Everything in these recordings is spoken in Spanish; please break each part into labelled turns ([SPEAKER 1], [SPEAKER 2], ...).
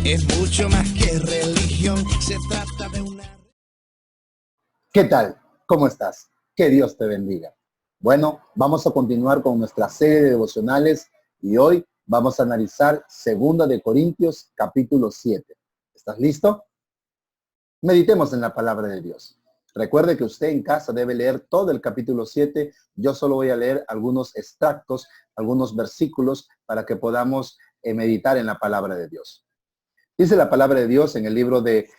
[SPEAKER 1] Es mucho más que religión, se trata de una...
[SPEAKER 2] ¿Qué tal? ¿Cómo estás? Que Dios te bendiga. Bueno, vamos a continuar con nuestra serie de devocionales y hoy vamos a analizar 2 de Corintios capítulo 7. ¿Estás listo? Meditemos en la palabra de Dios. Recuerde que usted en casa debe leer todo el capítulo 7. Yo solo voy a leer algunos extractos, algunos versículos para que podamos meditar en la palabra de Dios. Dice la palabra de Dios en el libro de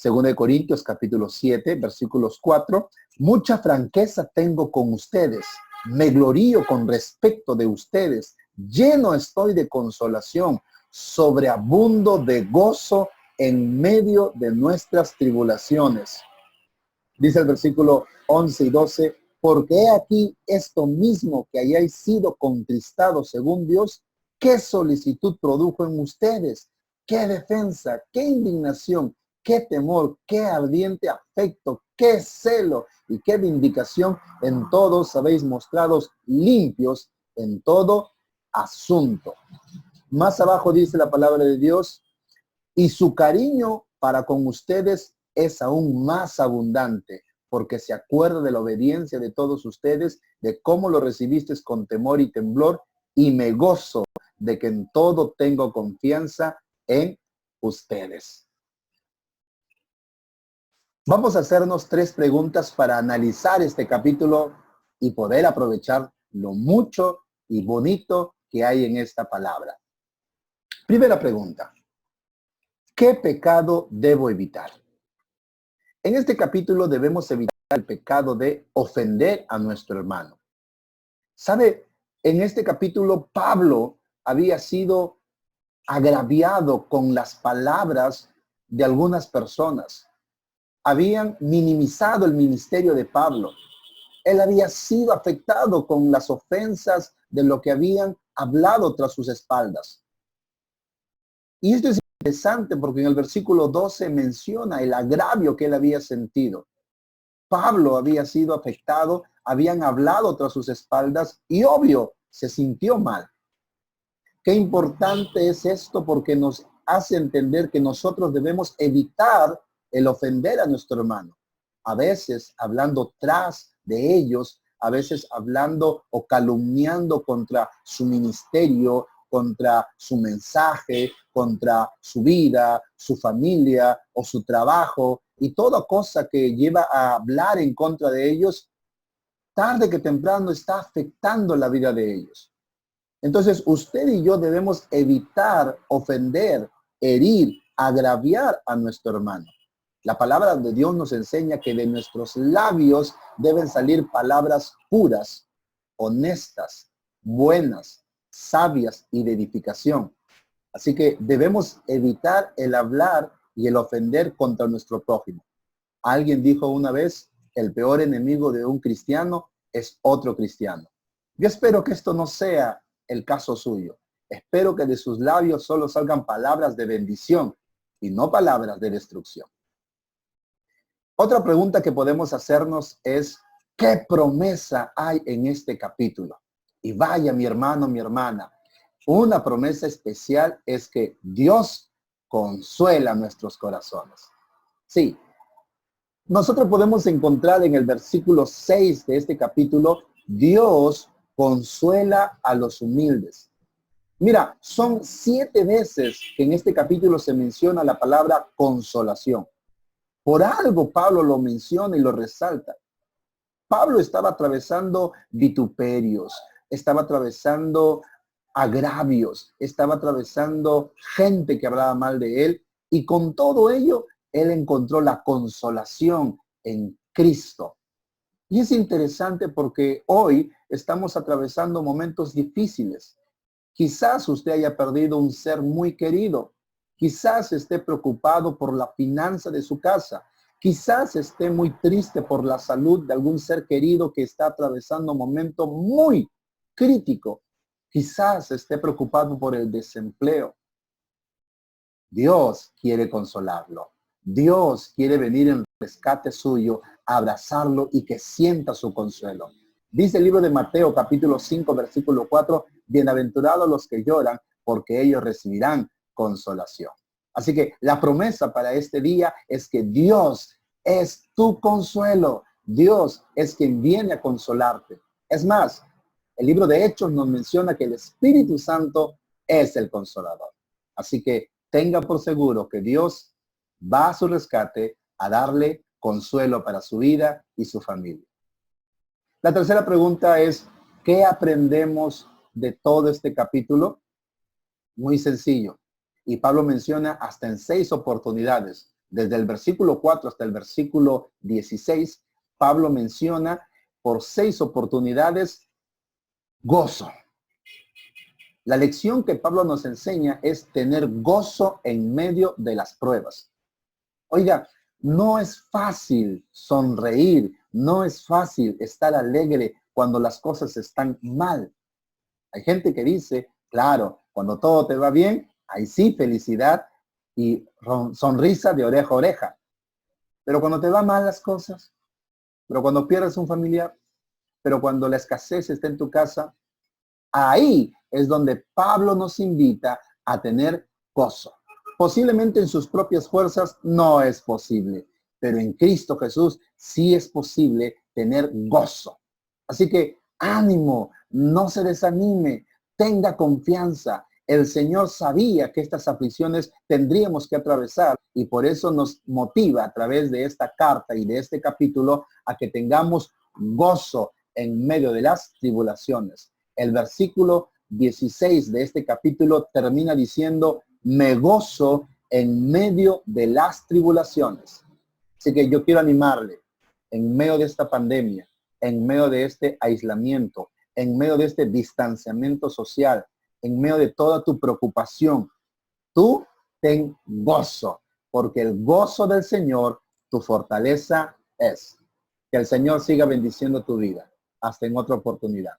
[SPEAKER 2] 2 de Corintios, capítulo 7, versículos 4. Mucha franqueza tengo con ustedes. Me glorío con respecto de ustedes. Lleno estoy de consolación. Sobreabundo de gozo en medio de nuestras tribulaciones. Dice el versículo 11 y 12. Porque he aquí esto mismo que hayáis sido contristados según Dios. ¿Qué solicitud produjo en ustedes? Qué defensa, qué indignación, qué temor, qué ardiente afecto, qué celo y qué vindicación en todos habéis mostrados limpios en todo asunto. Más abajo dice la palabra de Dios, y su cariño para con ustedes es aún más abundante, porque se acuerda de la obediencia de todos ustedes, de cómo lo recibisteis con temor y temblor, y me gozo de que en todo tengo confianza en ustedes. Vamos a hacernos 3 preguntas para analizar este capítulo y poder aprovechar lo mucho y bonito que hay en esta palabra. Primera pregunta. ¿Qué pecado debo evitar? En este capítulo debemos evitar el pecado de ofender a nuestro hermano. ¿Sabe? En este capítulo Pablo había sido agraviado con las palabras de algunas personas. Habían minimizado el ministerio de Pablo. Él había sido afectado con las ofensas de lo que habían hablado tras sus espaldas. Y esto es interesante porque en el versículo 12 menciona el agravio que él había sentido. Pablo había sido afectado, habían hablado tras sus espaldas y obvio, se sintió mal. Qué importante es esto porque nos hace entender que nosotros debemos evitar el ofender a nuestro hermano. A veces hablando tras de ellos, a veces hablando o calumniando contra su ministerio, contra su mensaje, contra su vida, su familia o su trabajo y toda cosa que lleva a hablar en contra de ellos, tarde que temprano está afectando la vida de ellos. Entonces, usted y yo debemos evitar ofender, herir, agraviar a nuestro hermano. La palabra de Dios nos enseña que de nuestros labios deben salir palabras puras, honestas, buenas, sabias y de edificación. Así que debemos evitar el hablar y el ofender contra nuestro prójimo. Alguien dijo una vez, el peor enemigo de un cristiano es otro cristiano. Yo espero que esto no sea el caso suyo. Espero que de sus labios solo salgan palabras de bendición y no palabras de destrucción. Otra pregunta que podemos hacernos es, ¿qué promesa hay en este capítulo? Y vaya, mi hermano, mi hermana, una promesa especial es que Dios consuela nuestros corazones. Sí, nosotros podemos encontrar en el versículo 6 de este capítulo, Dios consuela a los humildes. Mira, son 7 veces que en este capítulo se menciona la palabra consolación. Por algo Pablo lo menciona y lo resalta. Pablo estaba atravesando vituperios, estaba atravesando agravios, estaba atravesando gente que hablaba mal de él y con todo ello él encontró la consolación en Cristo. Y es interesante porque hoy estamos atravesando momentos difíciles. Quizás usted haya perdido un ser muy querido. Quizás esté preocupado por la finanza de su casa. Quizás esté muy triste por la salud de algún ser querido que está atravesando un momento muy crítico. Quizás esté preocupado por el desempleo. Dios quiere consolarlo. Dios quiere venir en rescate suyo, abrazarlo y que sienta su consuelo. Dice el libro de Mateo, capítulo 5, versículo 4, bienaventurados los que lloran, porque ellos recibirán consolación. Así que la promesa para este día es que Dios es tu consuelo. Dios es quien viene a consolarte. Es más, el libro de Hechos nos menciona que el Espíritu Santo es el consolador. Así que tenga por seguro que Dios va a su rescate a darle consuelo para su vida y su familia. La tercera pregunta es, ¿qué aprendemos de todo este capítulo? Muy sencillo. Y Pablo menciona hasta en 6 oportunidades. Desde el versículo 4 hasta el versículo 16, Pablo menciona por 6 oportunidades gozo. La lección que Pablo nos enseña es tener gozo en medio de las pruebas. Oiga, no es fácil sonreír, no es fácil estar alegre cuando las cosas están mal. Hay gente que dice, claro, cuando todo te va bien, ahí sí felicidad y sonrisa de oreja a oreja. Pero cuando te va mal las cosas, pero cuando pierdes un familiar, pero cuando la escasez está en tu casa, ahí es donde Pablo nos invita a tener gozo. Posiblemente en sus propias fuerzas no es posible, pero en Cristo Jesús sí es posible tener gozo. Así que ánimo, no se desanime, tenga confianza. El Señor sabía que estas aflicciones tendríamos que atravesar y por eso nos motiva a través de esta carta y de este capítulo a que tengamos gozo en medio de las tribulaciones. El versículo 16 de este capítulo termina diciendo, me gozo en medio de las tribulaciones. Así que yo quiero animarle, en medio de esta pandemia, en medio de este aislamiento, en medio de este distanciamiento social, en medio de toda tu preocupación, tú ten gozo, porque el gozo del Señor, tu fortaleza es. Que el Señor siga bendiciendo tu vida. Hasta en otra oportunidad.